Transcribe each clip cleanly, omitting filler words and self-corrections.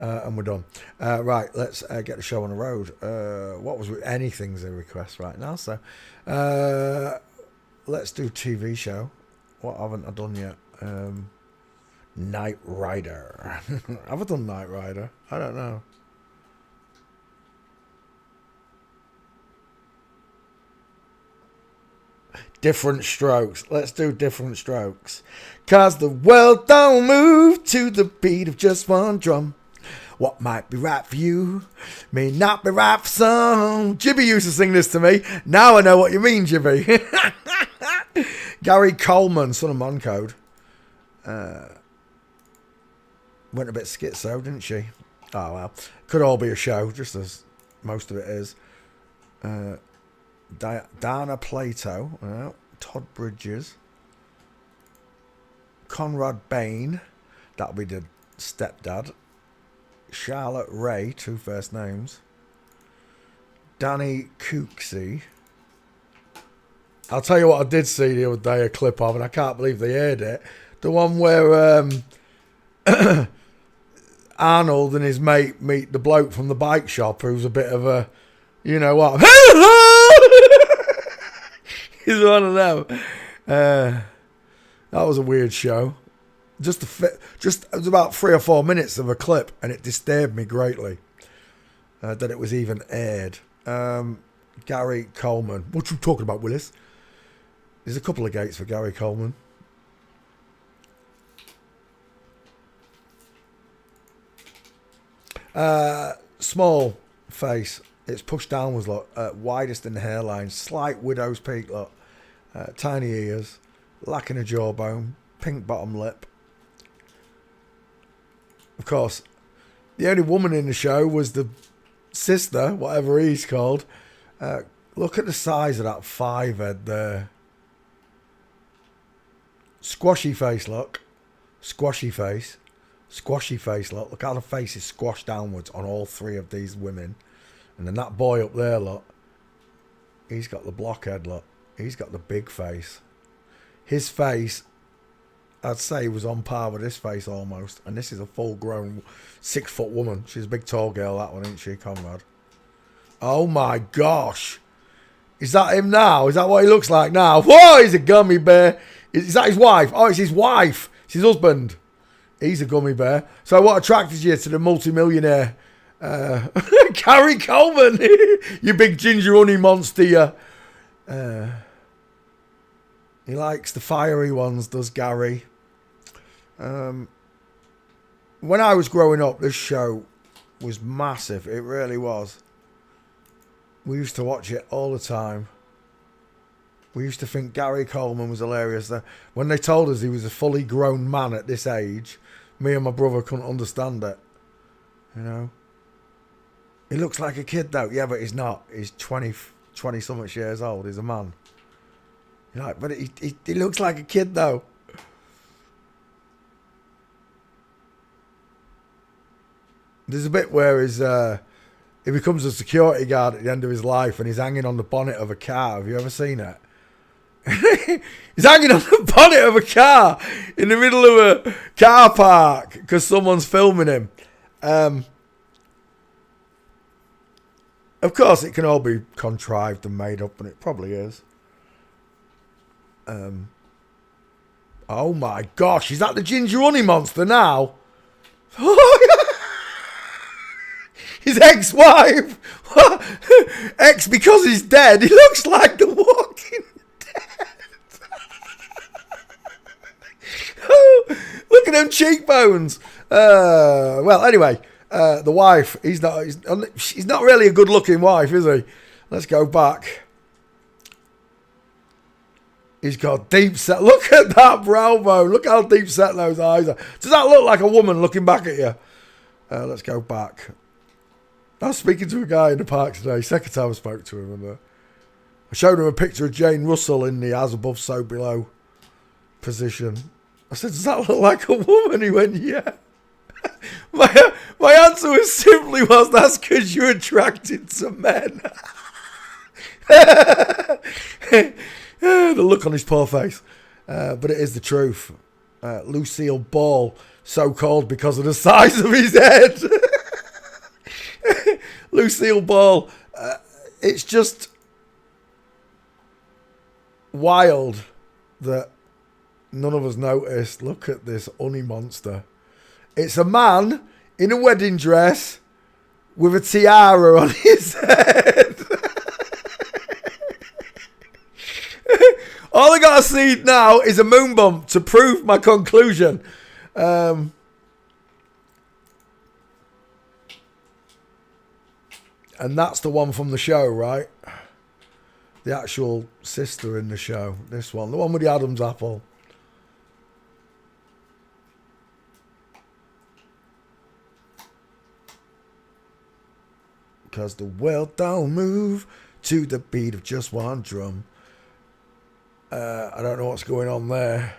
And we're done. Right, let's get the show on the road. What was anything's a request right now? So let's do TV show. What haven't I done yet? Knight Rider. Have I done Knight Rider? I don't know. Different strokes. Let's do different strokes. Cause the world don't move to the beat of just one drum. What might be right for you may not be right for some. Jibby used to sing this to me. Now I know what you mean, Jibby. Gary Coleman, son of Moncode. Went a bit schizo, didn't she? Oh, well. Could all be a show, just as most of it is. Dana Plato. Todd Bridges. Conrad Bain. That'll be the stepdad. Charlotte Ray, 2 first names. Danny Cooksey. I'll tell you what I did see the other day, a clip of, and I can't believe they aired it. The one where Arnold and his mate meet the bloke from the bike shop who's a bit of a, you know what. He's one of them. That was a weird show. It was about 3 or 4 minutes of a clip, and it disturbed me greatly that it was even aired. Gary Coleman. What you talking about, Willis? There's a couple of gates for Gary Coleman. Small face. It's pushed downwards, look. Widest in the hairline. Slight widow's peak, look. Tiny ears. Lacking a jawbone. Pink bottom lip. Of course, the only woman in the show was the sister, whatever he's called. Look at the size of that 5 head there. Squashy face, look. Squashy face. Squashy face, look. Look how the face is squashed downwards on all 3 of these women. And then that boy up there, look. He's got the blockhead, look. He's got the big face. His face, I'd say, was on par with this face almost. And this is a full-grown 6-foot woman. She's a big tall girl, that one, isn't she, Conrad? Oh, my gosh. Is that him now? Is that what he looks like now? Whoa, he's a gummy bear. Is that his wife? Oh, it's his wife. It's his husband. He's a gummy bear. So what attracted you to the multimillionaire? Gary Coleman. You big ginger honey monster, you. He likes the fiery ones, does Gary. When I was growing up, this show was massive. It really was. We used to watch it all the time. We used to think Gary Coleman was hilarious. When they told us he was a fully grown man at this age, me and my brother couldn't understand it. You know? He looks like a kid though. Yeah, but he's not. He's 20 something years old. He's a man. You're like, but he looks like a kid though. There's a bit where he becomes a security guard at the end of his life and he's hanging on the bonnet of a car. Have you ever seen it? He's hanging on the bonnet of a car in the middle of a car park because someone's filming him. Of course, it can all be contrived and made up, and it probably is. Oh my gosh, is that the ginger honey monster now? His ex-wife. Ex because he's dead. He looks like the Walking Dead. Look at them cheekbones. Well, anyway, the wife. He's not really a good-looking wife, is he? Let's go back. He's got deep set. Look at that brow bone. Look how deep set those eyes are. Does that look like a woman looking back at you? Let's go back. I was speaking to a guy in the park today. Second time I spoke to him. And, I showed him a picture of Jane Russell in the as above, so below position. I said, does that look like a woman? He went, yeah. My answer was simply that's because you're attracted to men. The look on his poor face. But it is the truth. Lucille Ball, so called because of the size of his head. Lucille Ball. It's just wild that none of us noticed. Look at this honey monster. It's a man in a wedding dress with a tiara on his head. All I gotta see now is a moon bump to prove my conclusion. And that's the one from the show, right? The actual sister in the show. This one. The one with the Adam's apple. Because the world don't move to the beat of just one drum. I don't know what's going on there.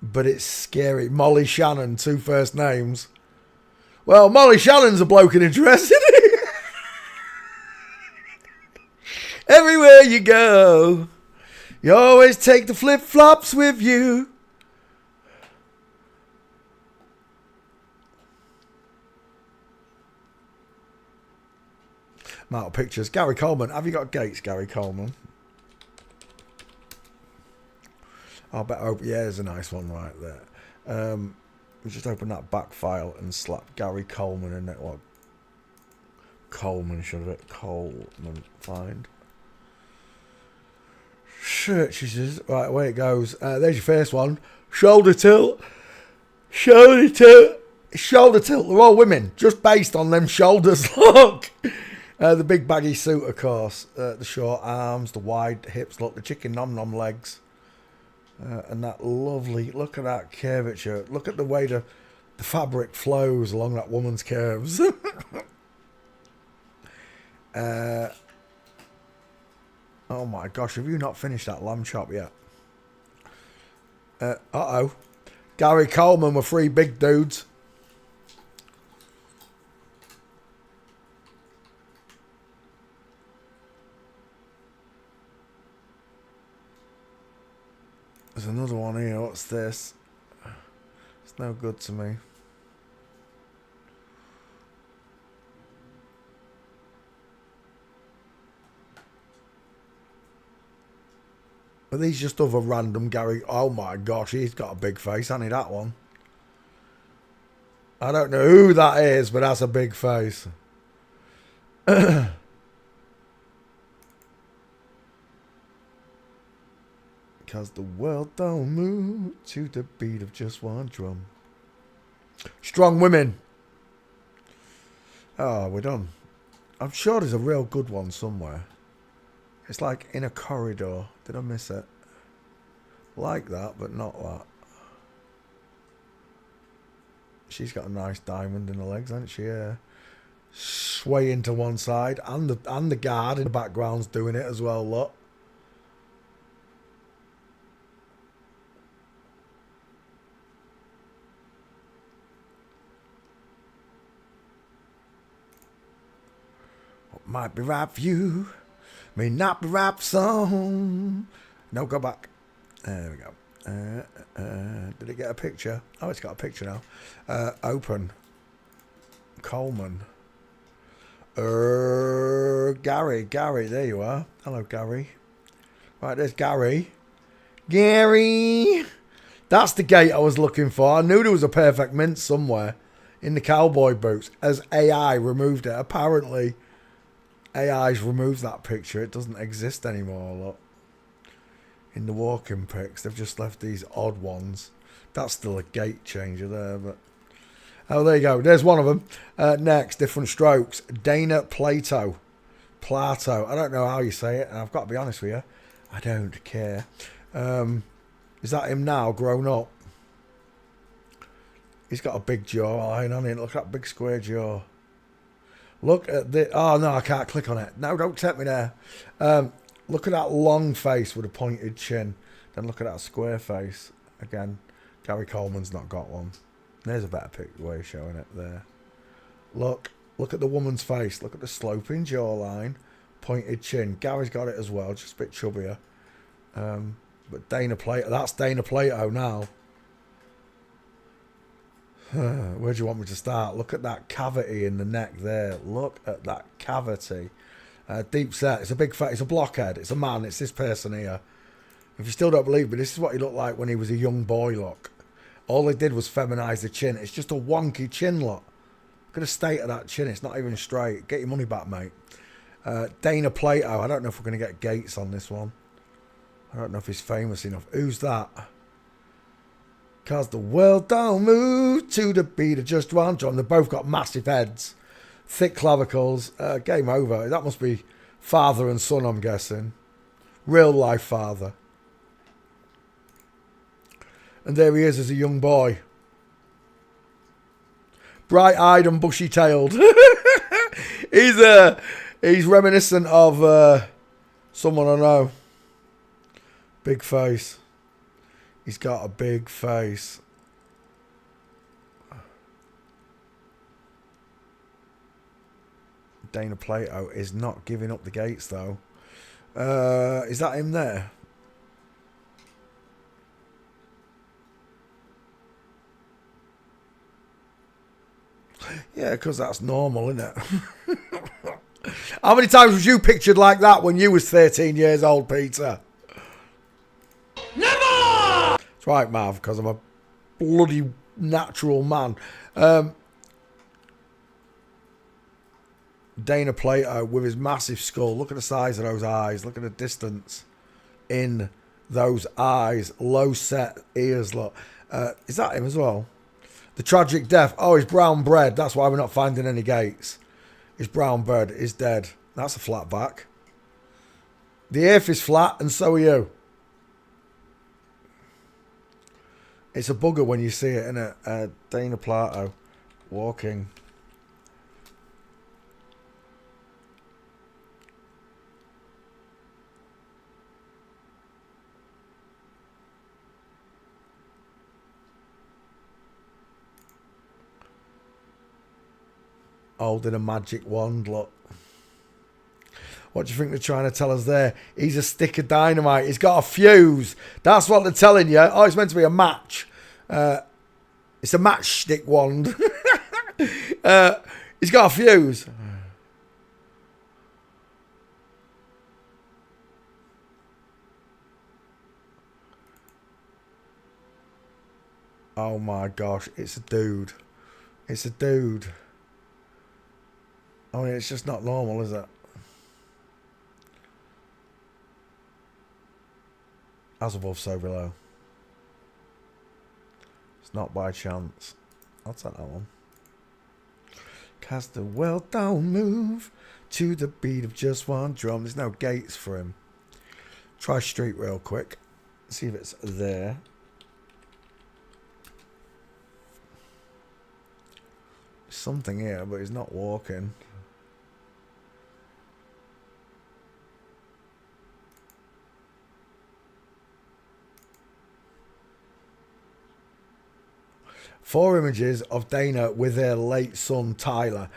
But it's scary. Molly Shannon, 2 first names. Well, Molly Shannon's a bloke in a dress, isn't he? Everywhere you go, you always take the flip-flops with you. I'm out of pictures. Gary Coleman. Have you got Gates, Gary Coleman? I'll bet. Oh, yeah, there's a nice one right there. We just open that back file and slap Gary Coleman in it. What? Coleman should have it. Coleman. Find. Searches. Right, away it goes. There's your first one. Shoulder tilt. Shoulder tilt. Shoulder tilt. They're all women. Just based on them shoulders. Look. The big baggy suit, of course. The short arms. The wide hips. Look, the chicken nom-nom legs. And that lovely, look at that curvature. Look at the way the fabric flows along that woman's curves. Oh my gosh, have you not finished that lamb chop yet? Uh-oh. Gary Coleman with 3 big dudes. There's another one here. What's this? It's no good to me. Are these just other random Gary? Oh my gosh, he's got a big face, hasn't he, that one? I don't know who that is, but that's a big face. Because the world don't move to the beat of just one drum. Strong women. Oh, we're done. I'm sure there's a real good one somewhere. It's like in a corridor. Did I miss it? Like that, but not that. She's got a nice diamond in her legs, hasn't she? Yeah. Swaying to one side. And the guard in the background's doing it as well, look. Might be right for you, may not be right for some. No, go back. There we go. Did it get a picture? Oh, it's got a picture now. Open. Coleman. Gary, there you are. Hello, Gary. Right, there's Gary. Gary! That's the gate I was looking for. I knew there was a perfect mint somewhere in the cowboy boots as AI removed it. Apparently, AI's removed that picture. It doesn't exist anymore, look. In the walking pics, they've just left these odd ones. That's still a gate changer there, but... Oh, there you go. There's one of them. Next, different strokes. Dana Plato. Plato. I don't know how you say it, and I've got to be honest with you. I don't care. Is that him now, grown up? He's got a big jawline on it. Look at that big square jaw. Look at the... Oh, no, I can't click on it. No, don't take me there. Look at that long face with a pointed chin. Then look at that square face. Again, Gary Coleman's not got one. There's a better way of showing it there. Look at the woman's face. Look at the sloping jawline, pointed chin. Gary's got it as well, just a bit chubbier. But Dana Plato, that's Dana Plato now. Where do you want me to start? Look at that cavity in the neck there. Look at that cavity. Deep set. It's a big face. It's a blockhead. It's a man. It's this person here. If you still don't believe me, this is what he looked like when he was a young boy, look. All they did was feminise the chin. It's just a wonky chin, look. Look at the state of that chin. It's not even straight. Get your money back, mate. Dana Plato. I don't know if we're going to get Gates on this one. I don't know if he's famous enough. Who's that? Cause the world don't move to the beat of just one drum. They've both got massive heads. Thick clavicles. Game over. That must be father and son, I'm guessing. Real life father. And there he is as a young boy. Bright-eyed and bushy-tailed. He's reminiscent of someone I know. Big face. He's got a big face. Dana Plato is not giving up the gates, though. Is that him there? Yeah, because that's normal, isn't it? How many times was you pictured like that when you was 13 years old, Peter? Never! That's right, Mav, because I'm a bloody natural man. Dana Plato with his massive skull. Look at the size of those eyes. Look at the distance in those eyes. Low set ears, look. Is that him as well? The tragic death. Oh, he's brown bread. That's why we're not finding any gates. His brown bread is dead. That's a flat back. The earth is flat and so are you. It's a bugger when you see it, isn't it? Dana Plato walking. Holding a magic wand, look. What do you think they're trying to tell us there? He's a stick of dynamite. He's got a fuse. That's what they're telling you. Oh, it's meant to be a match. It's a matchstick wand. He's got a fuse. Oh my gosh, it's a dude. It's a dude. I mean, it's just not normal, is it? As above, so below. It's not by chance. I'll take that one. Cause the world don't move to the beat of just one drum. There's no gates for him. Try street real quick. See if it's there. Something here, but he's not walking. Four images of Dana with her late son, Tyler.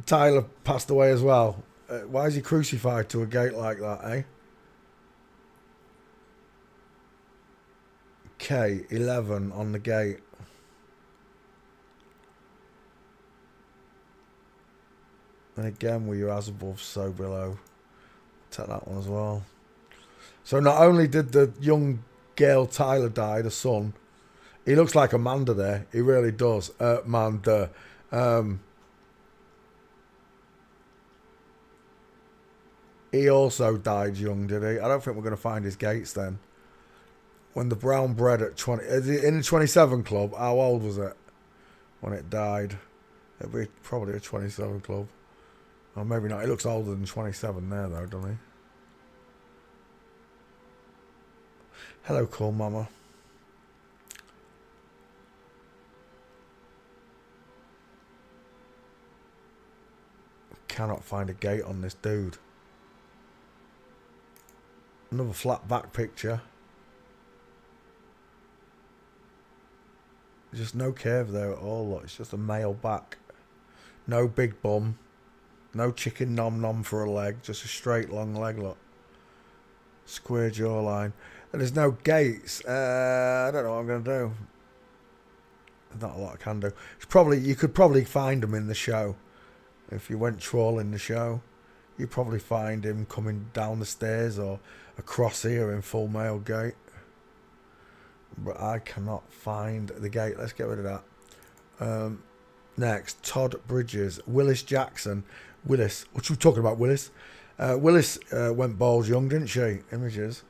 Tyler passed away as well. Why is he crucified to a gate like that, eh? K11 on the gate. And again, with your as above, so below. Take that one as well. So not only did the young girl Tyler die, the son, he looks like Amanda there. He really does. Amanda. He also died young, did he? I don't think we're going to find his gates then. When the brown bread at 20... In the 27 club, how old was it when it died? It'd be probably a 27 club. Or maybe not. He looks older than 27 there, though, doesn't he? Hello, cool mama. Cannot find a gate on this dude. Another flat back picture. Just no curve there at all. Look, it's just a male back. No big bum. No chicken nom nom for a leg. Just a straight long leg. Look. Square jawline. And there's no gates. I don't know what I'm going to do. Not a lot I can do. You could probably find him in the show. If you went trawling the show, you'd probably find him coming down the stairs or across here in Full Male Gate. But I cannot find the gate. Let's get rid of that. Next, Todd Bridges. Willis Jackson. Willis. What you talking about, Willis? Willis went balls young, didn't she? Images.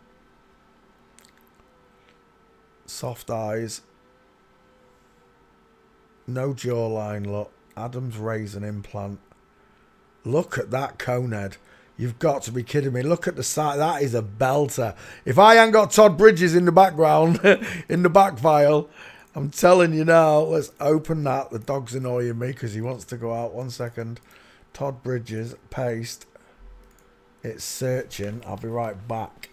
Soft eyes. No jawline, look. Adam's raisin implant. Look at that cone head. You've got to be kidding me. Look at the side. That is a belter. If I ain't got Todd Bridges in the background, in the back file, I'm telling you now. Let's open that. The dog's annoying me because he wants to go out. 1 second. Todd Bridges, paste. It's searching. I'll be right back.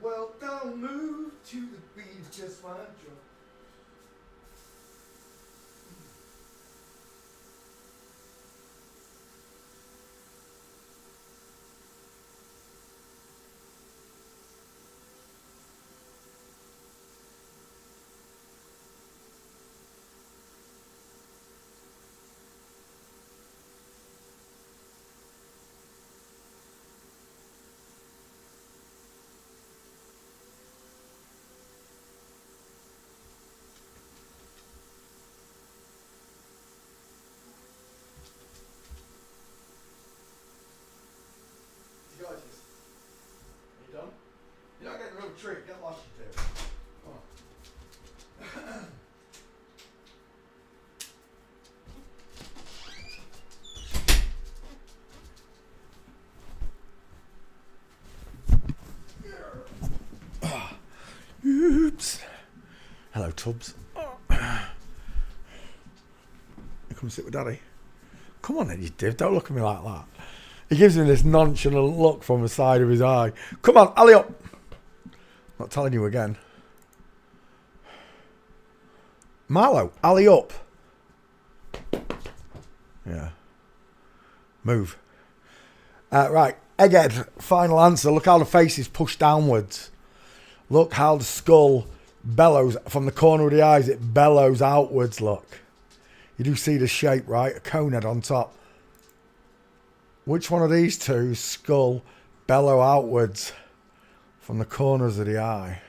Well, don't move to the beat, just my drum. You're not getting a real treat. Get lost, you two. Come on. Oops. Hello, Tubbs. You come sit with Daddy. Come on then, you div. Don't look at me like that. He gives me this nonchalant look from the side of his eye. Come on, alley up. Not telling you again. Marlow, alley up. Yeah. Move. Right, Egghead, final answer. Look how the face is pushed downwards. Look how the skull bellows from the corner of the eyes. It bellows outwards, look. You do see the shape, right? A cone head on top. Which one of these two skull bellow outwards from the corners of the eye?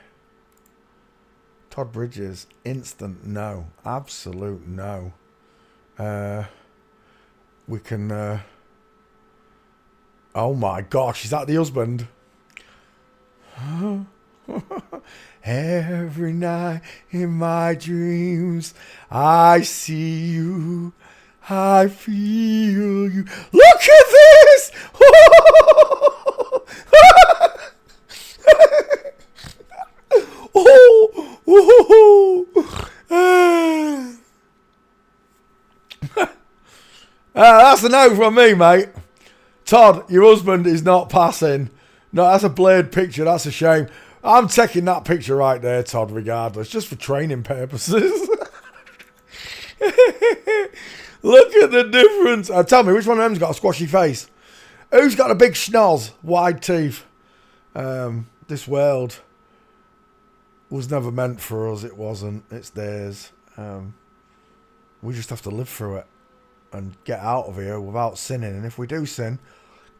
Todd Bridges, instant no. Absolute no. We can... oh my gosh, is that the husband? Every night in my dreams I see you, I feel you. Look at this! That's a no from me, mate. Todd, your husband is not passing. No, that's a blurred picture. That's a shame. I'm taking that picture right there, Todd, regardless, just for training purposes. Look at the difference. Tell me, which one of them's got a squashy face? Who's got a big schnoz, wide teeth? This world was never meant for us. It wasn't. It's theirs. We just have to live through it and get out of here without sinning. And if we do sin,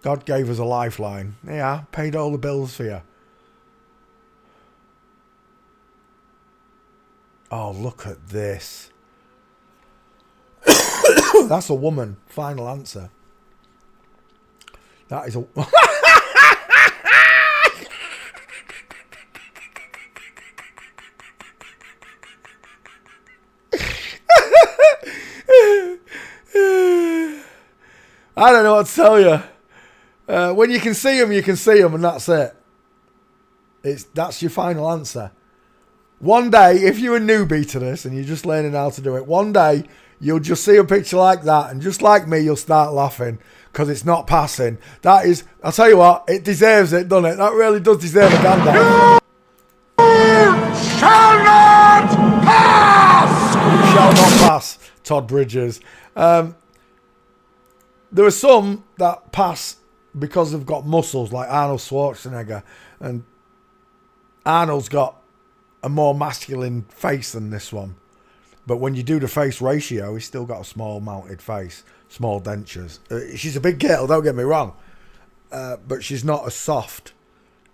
God gave us a lifeline. Yeah, paid all the bills for you. Oh, look at this. That's a woman. Final answer. That is a... I don't know what to tell you. When you can see them, you can see them, and that's it. That's your final answer. One day, if you're a newbie to this and you're just learning how to do it, one day you'll just see a picture like that, and just like me, you'll start laughing because it's not passing. That is, I'll tell you what, it deserves it, doesn't it? That really does deserve a Gandalf. Shall not pass! You shall not pass, Todd Bridges. There are some that pass because they've got muscles, like Arnold Schwarzenegger, and Arnold's got a more masculine face than this one. But when you do the face ratio, he's still got a small mounted face, small dentures. She's a big girl, don't get me wrong, but she's not as soft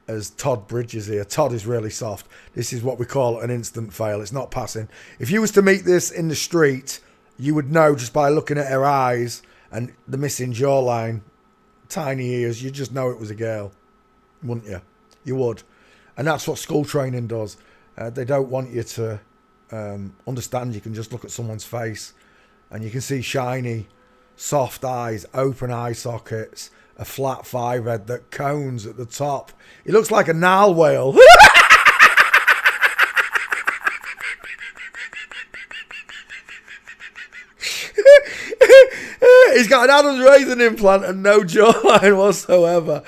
as Todd Bridges here. Todd is really soft. This is what we call an instant fail. It's not passing. If you was to meet this in the street, you would know just by looking at her eyes and the missing jawline, tiny ears, you'd just know it was a girl, wouldn't you? You would. And that's what school training does. They don't want you to understand. You can just look at someone's face and you can see shiny, soft eyes, open eye sockets, a flat five head that cones at the top. He looks like a narwhal whale. He's got an Adam's raisin implant and no jawline whatsoever.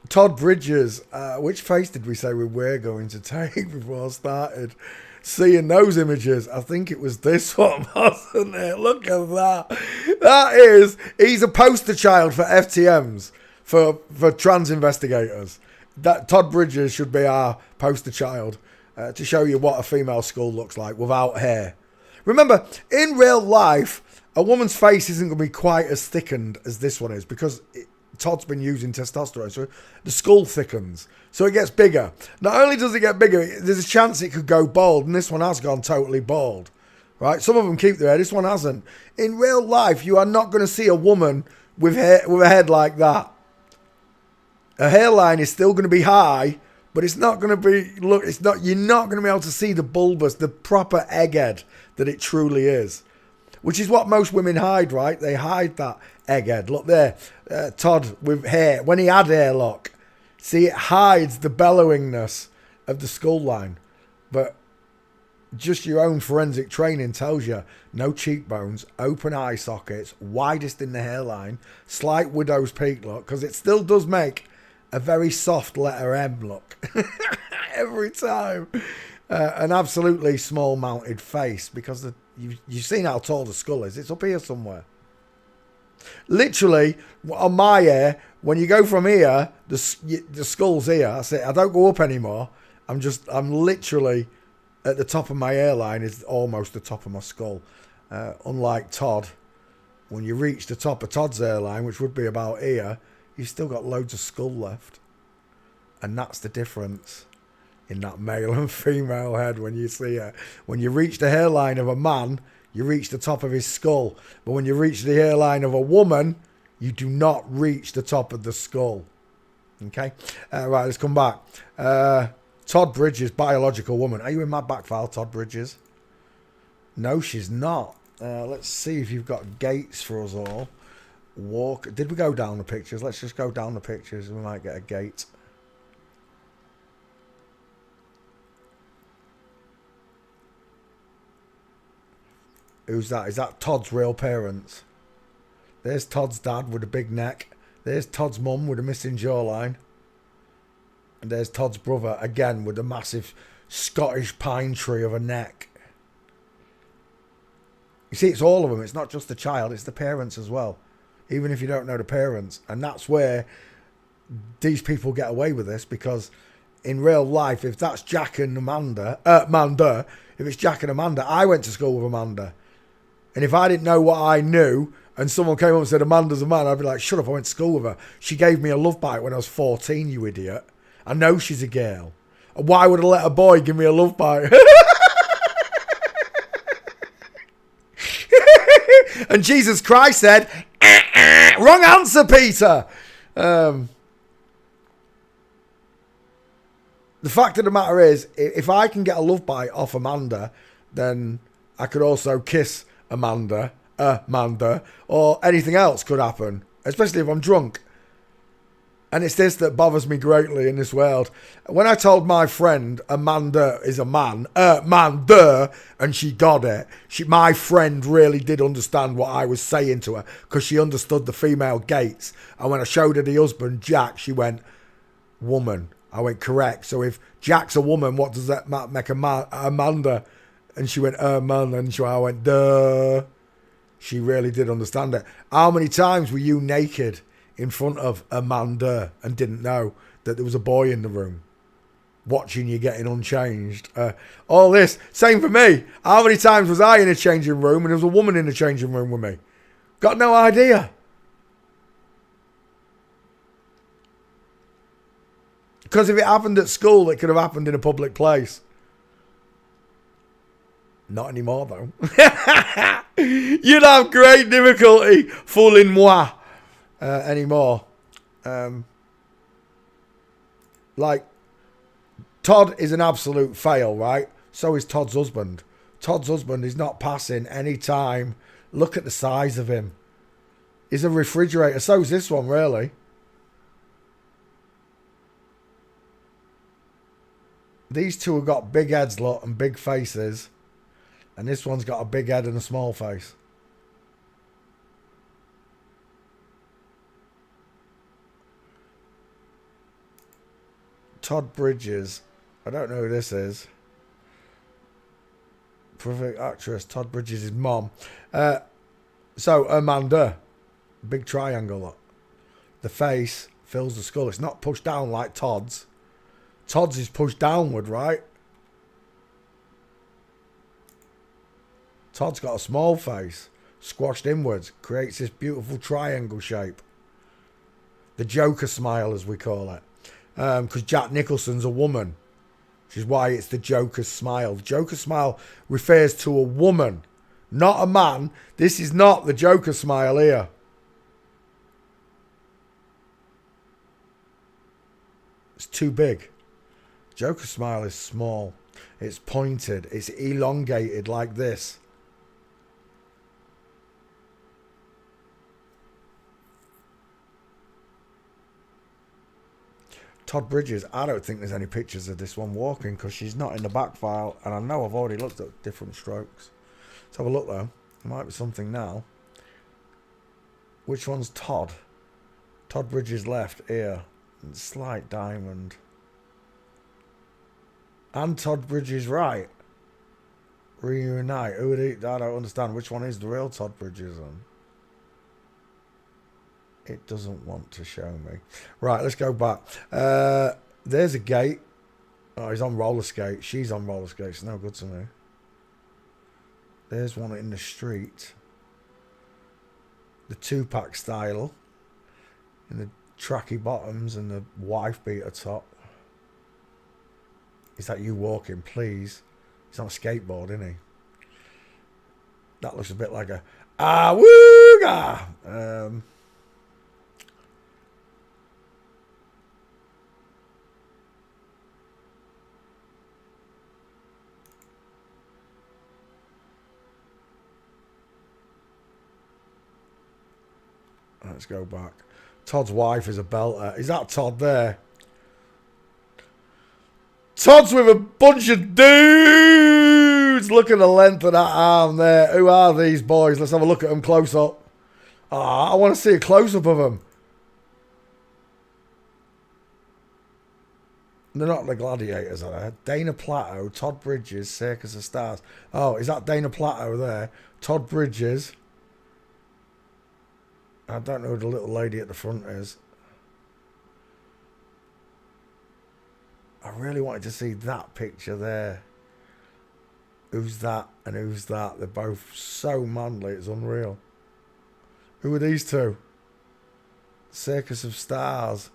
Todd Bridges, which face did we say we were going to take before I started seeing those images? I think it was this one, wasn't it? Look at that. He's a poster child for FTMs, for trans investigators. That Todd Bridges should be our poster child to show you what a female skull looks like without hair. Remember, in real life, a woman's face isn't going to be quite as thickened as this one is because Todd's been using testosterone, so the skull thickens, so it gets bigger. Not only does it get bigger, there's a chance it could go bald, and this one has gone totally bald, right? Some of them keep their hair, this one hasn't. In real life, you are not going to see a woman with hair, with a head like that. A hairline is still going to be high, but it's not going to be, you're not going to be able to see the bulbous, the proper egghead that it truly is. Which is what most women hide, right? They hide that egghead. Look there, Todd with hair. When he had hair, look. See, it hides the bellowingness of the skull line. But just your own forensic training tells you no cheekbones, open eye sockets, widest in the hairline, slight widow's peak look, because it still does make a very soft letter M look. Every time. An absolutely small mounted face because you've seen how tall the skull is. It's up here somewhere. Literally, on my hair, when you go from here, the skull's here. That's it. I don't go up anymore. I'm literally at the top of my hairline is almost the top of my skull. Unlike Todd, when you reach the top of Todd's hairline, which would be about here, you've still got loads of skull left. And that's the difference in that male and female head when you see it. When you reach the hairline of a man, you reach the top of his skull. But when you reach the hairline of a woman, you do not reach the top of the skull. Okay? Right, let's come back. Todd Bridges, biological woman. Are you in my back file, Todd Bridges? No, she's not. Let's see if you've got gates for us all. Walk. Did we go down the pictures? Let's just go down the pictures. We might get a gate. Who's that? Is that Todd's real parents? There's Todd's dad with a big neck. There's Todd's mum with a missing jawline. And there's Todd's brother, again, with a massive Scottish pine tree of a neck. You see, it's all of them. It's not just the child, it's the parents as well. Even if you don't know the parents. And that's where these people get away with this, because in real life, if that's Jack and Amanda, if it's Jack and Amanda, I went to school with Amanda. And if I didn't know what I knew, and someone came up and said, Amanda's a man, I'd be like, shut up, I went to school with her. She gave me a love bite when I was 14, you idiot. I know she's a girl. Why would I let a boy give me a love bite? And Jesus Christ said, wrong answer, Peter. The fact of the matter is, if I can get a love bite off Amanda, then I could also kiss Amanda, or anything else could happen, especially if I'm drunk. And it's this that bothers me greatly in this world. When I told my friend Amanda is a man, Manda, and she got it, my friend really did understand what I was saying to her because she understood the female gaits. And when I showed her the husband, Jack, she went, woman. I went, correct. So if Jack's a woman, what does that make Amanda? And she went, man. And I went, duh. She really did understand it. How many times were you naked in front of Amanda and didn't know that there was a boy in the room watching you getting unchanged? All this, same for me. How many times was I in a changing room and there was a woman in the changing room with me? Got no idea. Because if it happened at school, it could have happened in a public place. Not anymore, though. You'd have great difficulty fooling moi anymore. Like, Todd is an absolute fail, right? So is Todd's husband. Todd's husband is not passing any time. Look at the size of him. He's a refrigerator. So is this one, really. These two have got big heads, look, and big faces. And this one's got a big head and a small face. Todd Bridges. I don't know who this is. Prolific actress. Todd Bridges' mom. So, Amanda. Big triangle, look. The face fills the skull. It's not pushed down like Todd's. Todd's is pushed downward, right? Todd's got a small face, squashed inwards, creates this beautiful triangle shape. The Joker smile, as we call it. Because Jack Nicholson's a woman. Which is why it's the Joker's smile. The Joker smile refers to a woman, not a man. This is not the Joker smile here. It's too big. Joker smile is small. It's pointed. It's elongated like this. Todd Bridges, I don't think there's any pictures of this one walking because she's not in the back file. And I know I've already looked at different strokes. Let's have a look though. There might be something now. Which one's Todd? Todd Bridges left ear. Slight diamond. And Todd Bridges right. Reunite. Who would he? I don't understand. Which one is the real Todd Bridges on? It doesn't want to show me. Right, let's go back. There's a gate. Oh, he's on roller skates. She's on roller skates. No good to me. There's one in the street. The two-pack style. In the tracky bottoms and the wife beater top. Is that you walking, please? He's on a skateboard, isn't he? That looks a bit like a awooga. Let's go back. Todd's wife is a belter. Is that Todd there? Todd's with a bunch of dudes. Look at the length of that arm there. Who are these boys? Let's have a look at them close up. I want to see a close up of them. They're not the gladiators, are they? Dana Plato, Todd Bridges, Circus of Stars. Oh, is that Dana Plato there? Todd Bridges. I don't know who the little lady at the front is. I really wanted to see that picture there. Who's that and who's that? They're both so manly, it's unreal. Who are these two? Circus of Stars.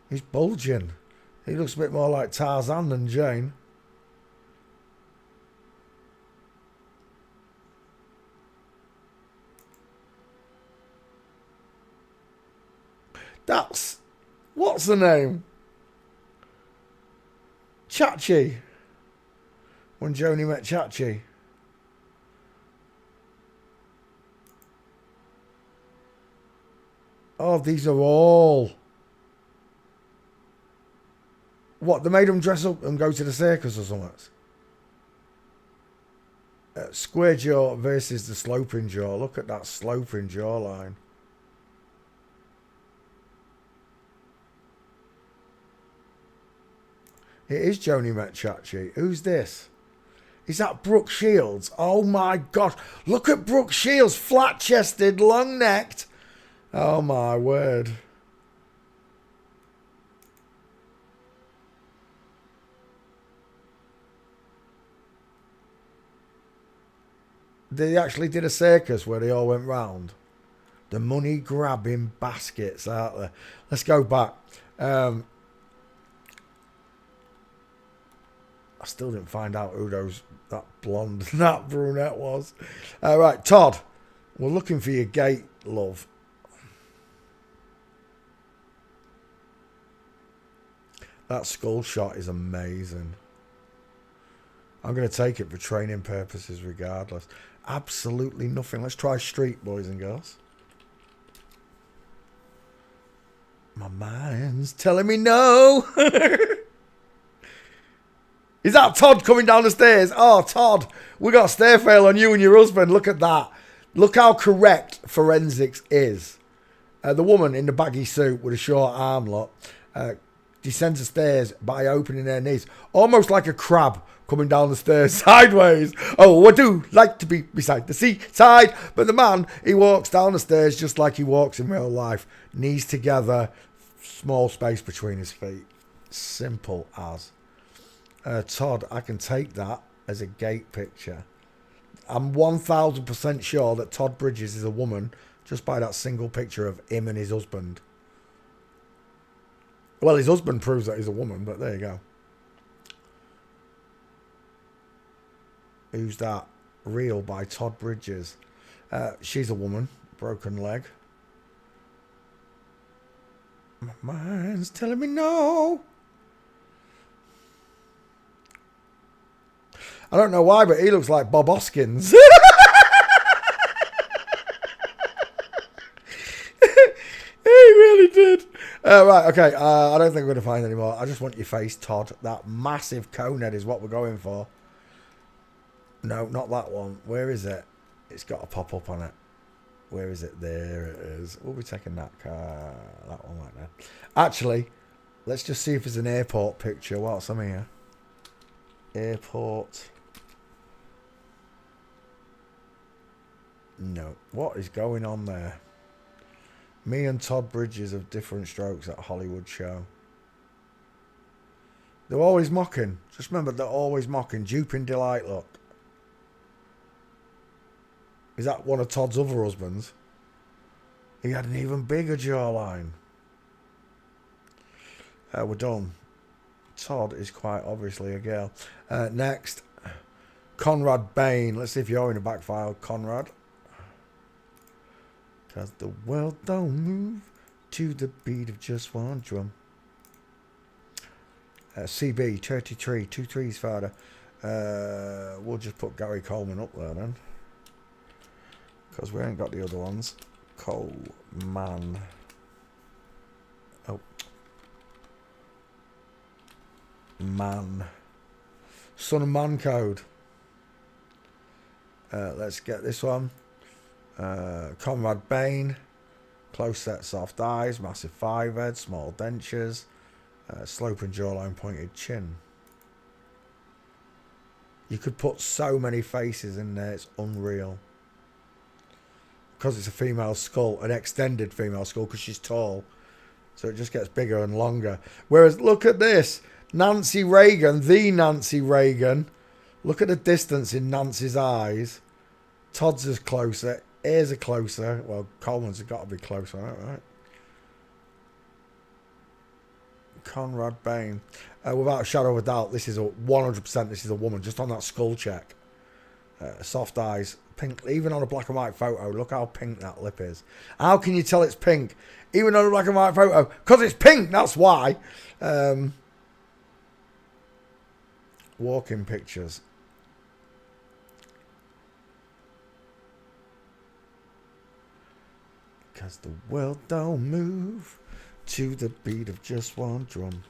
He's bulging. He looks a bit more like Tarzan than Jane. That's... What's the name? Chachi. When Joni met Chachi. Oh, these are all What, they made him dress up and go to the circus or something? Square jaw versus the sloping jaw. Look at that sloping jawline. It is Joni Metchachi. Who's this? Is that Brooke Shields? Oh my gosh. Look at Brooke Shields. Flat-chested, long-necked. Oh my word. They actually did a circus where they all went round. The money grabbing baskets out there. Let's go back. I still didn't find out who that blonde, that brunette was. Right, Todd. We're looking for your gate, love. That skull shot is amazing. I'm going to take it for training purposes regardless. Absolutely nothing. Let's try street, boys and girls. My mind's telling me no. Is that Todd coming down the stairs? Oh, Todd, we got a stair fail on you and your husband. Look at that. Look how correct forensics is. The woman in the baggy suit with a short arm look descends the stairs by opening her knees, almost like a crab coming down the stairs sideways. Oh, I do like to be beside the seaside. But the man, he walks down the stairs just like he walks in real life. Knees together, small space between his feet. Simple as. Todd, I can take that as a gate picture. I'm 1000% sure that Todd Bridges is a woman just by that single picture of him and his husband. Well, his husband proves that he's a woman, but there you go. Who's that? Real by Todd Bridges. She's a woman. Broken leg. My mind's telling me no. I don't know why, but he looks like Bob Hoskins. He really did. Right, okay. I don't think we're going to find any more. I just want your face, Todd. That massive cone head is what we're going for. No, not that one. Where is it? It's got a pop up on it. Where is it? There it is. We'll be taking that car. That one right there. Actually, let's just see if there's an airport picture whilst I'm here. Airport. No. What is going on there? Me and Todd Bridges of different strokes at Hollywood show. They're always mocking. Just remember, they're always mocking. Duping Delight, look. Is that one of Todd's other husbands? He had an even bigger jawline. We're done. Todd is quite obviously a girl. Next, Conrad Bain. Let's see if you're in the back file, Conrad. Cause the world don't move to the beat of just one drum. CB 33, 2 3s father. We'll just put Gary Coleman up there then, because we ain't got the other ones. Coleman. Oh, man. Son of Man Code. Let's get this one. Conrad Bain. Close set, soft eyes, massive 5 head, small dentures, sloping jawline, pointed chin. You could put so many faces in there, it's unreal. Because it's a female skull, an extended female skull, because she's tall. So it just gets bigger and longer. Whereas, look at this. Nancy Reagan, the Nancy Reagan. Look at the distance in Nancy's eyes. Todd's is closer. Ears are closer. Well, Coleman's have got to be closer, right? Conrad Bain. Without a shadow of a doubt, this is a 100%. This is a woman, just on that skull check. Soft eyes, pink. Even on a black and white photo, look how pink that lip is. How can you tell it's pink? Even on a black and white photo, because it's pink. That's why. Walking pictures. Because the world don't move to the beat of just one drum.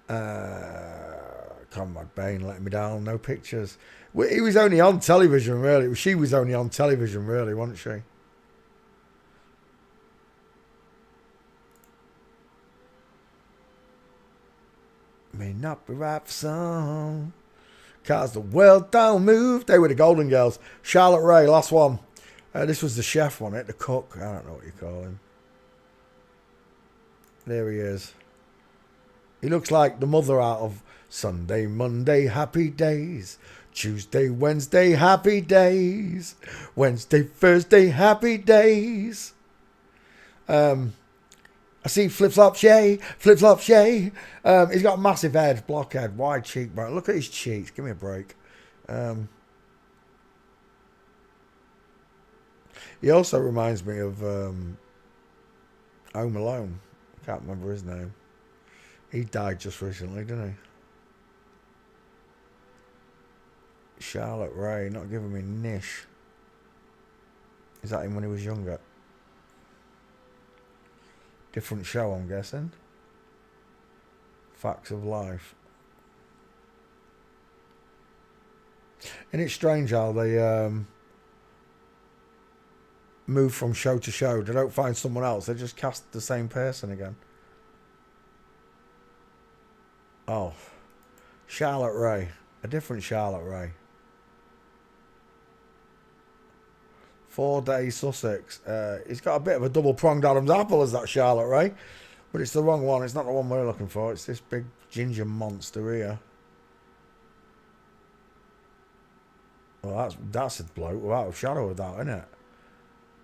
Conrad Bain letting me down. No pictures. He was only on television, really. She was only on television, really, wasn't she? May not be right for some, 'cause the world don't move. They were the Golden Girls. Charlotte Rae, last one. This was the chef, wasn't it? The cook. I don't know what you call him. There he is. He looks like the mother out of Sunday, Monday, Happy Days. Tuesday, Wednesday, Happy Days. Wednesday, Thursday, Happy Days. I see Flip Flop Shay. Flip Flop Shay. He's got a massive head, blockhead, wide cheekbone. Look at his cheeks. Give me a break. He also reminds me of Home Alone. I can't remember his name. He died just recently, didn't he? Charlotte Rae, not giving me niche. Is that him when he was younger? Different show, I'm guessing. Facts of Life. Isn't it strange how they move from show to show? They don't find someone else. They just cast the same person again. Oh. Charlotte Rae. A different Charlotte Rae. 4 Days Sussex. He's got a bit of a double-pronged Adam's apple as that Charlotte Rae. But it's the wrong one. It's not the one we're looking for. It's this big ginger monster here. Well, that's a bloke without a shadow of doubt, isn't it?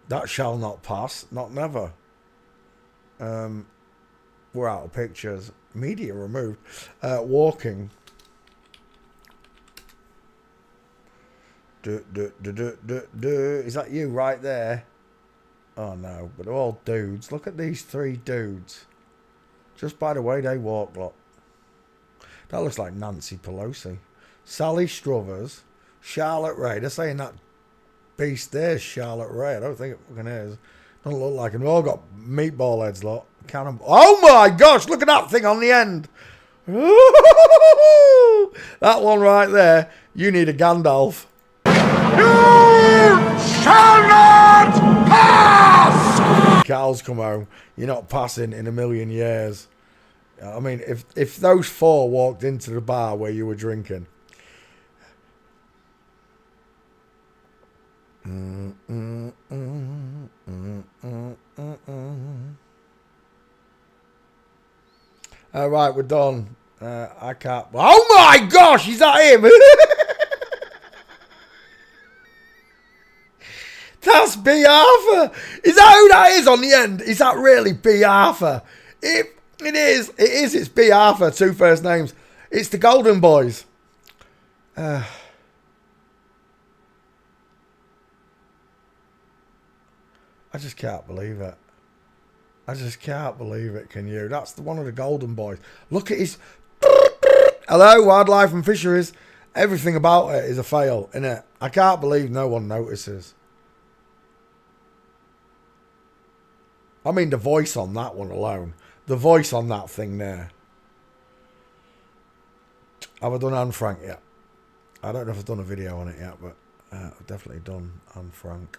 That shall not pass. Not never. We're out of pictures. Media removed. Walking. Is that you right there? Oh no, but they're all dudes. Look at these 3 dudes. Just by the way they walk, look. That looks like Nancy Pelosi. Sally Struthers. Charlotte Rae. They're saying that beast there's Charlotte Rae. I don't think it fucking is. Doesn't look like them. They've all got meatball heads, look. Cannonball. Oh my gosh, look at that thing on the end. That one right there. You need a Gandalf. You shall not pass! Cows come home. You're not passing in a million years. I mean, if those 4 walked into the bar where you were drinking. All right, we're done. I can't. Oh my gosh, is that him? That's B. Arthur. Is that who that is on the end? Is that really B. Arthur? It is. It is. It's B. Arthur. 2 first names. It's the Golden Boys. I just can't believe it. I just can't believe it, can you? That's one of the Golden Boys. Look at his... Hello, Wildlife and Fisheries. Everything about it is a fail, innit? I can't believe no one notices. I mean, the voice on that one alone. The voice on that thing there. Have I done Anne Frank yet? I don't know if I've done a video on it yet, but I've definitely done Anne Frank.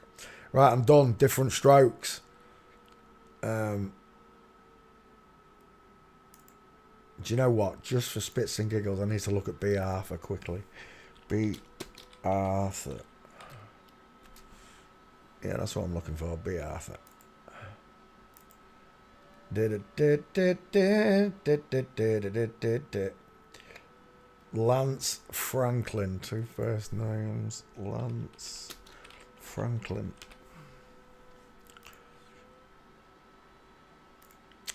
Right, I'm done. Different Strokes. Do you know what? Just for spits and giggles, I need to look at B. Arthur quickly. B. Arthur. Yeah, that's what I'm looking for. B. Arthur. Lance Franklin. 2 first names. Lance Franklin.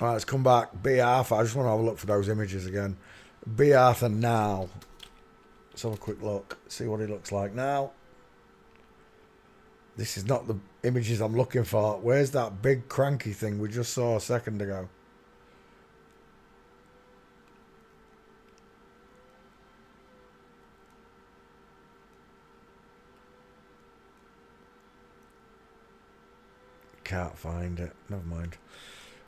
Alright, let's come back. B. Arthur. I just want to have a look for those images again. B. Arthur now. Let's have a quick look. See what he looks like now. This is not the images I'm looking for. Where's that big cranky thing we just saw a second ago? Can't find it. Never mind.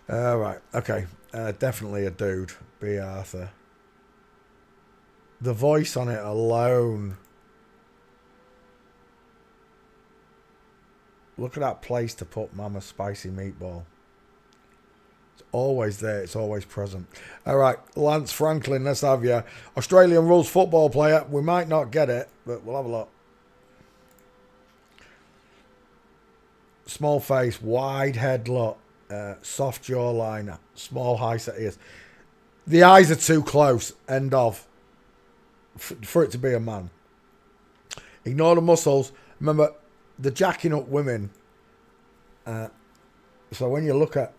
Right. Okay. Definitely a dude. B. Arthur. The voice on it alone. Look at that place to put Mama's Spicy Meatball. It's always there. It's always present. All right, Lance Franklin, let's have you. Australian rules football player. We might not get it, but we'll have a look. Small face, wide head look, soft jawline, small high set ears. The eyes are too close. End of. For it to be a man. Ignore the muscles. Remember, the jacking up women. So when you look at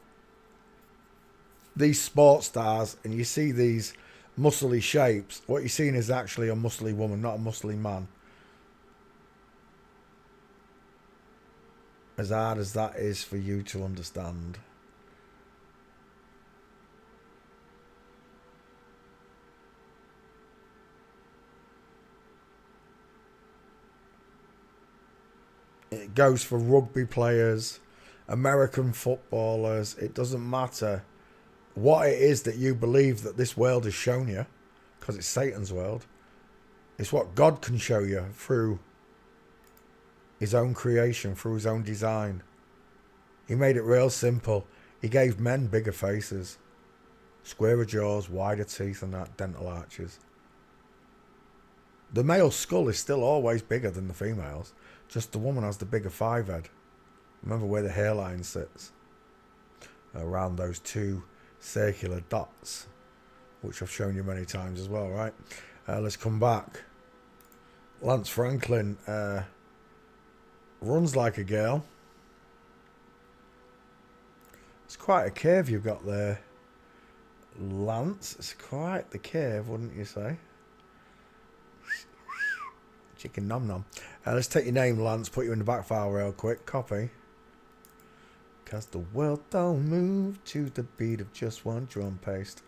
these sports stars and you see these muscly shapes, what you're seeing is actually a muscly woman, not a muscly man. As hard as that is for you to understand. It goes for rugby players, American footballers. It doesn't matter what it is that you believe that this world has shown you, because it's Satan's world. It's what God can show you through his own creation, through his own design. He made it real simple. He gave men bigger faces, squarer jaws, wider teeth, and that dental arches. The male skull is still always bigger than the female's. Just the woman has the bigger five head. Remember where the hairline sits. Around those two circular dots, which I've shown you many times as well, right? Let's come back. Lance Franklin runs like a girl. It's quite a curve you've got there, Lance. It's quite the curve, wouldn't you say? Chicken nom nom. Let's take your name, Lance. Put you in the back file real quick. Copy. Cause the world don't move to the beat of just one drum paste.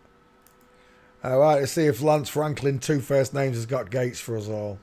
Alright, let's see if Lance Franklin, two first names, has got gates for us all.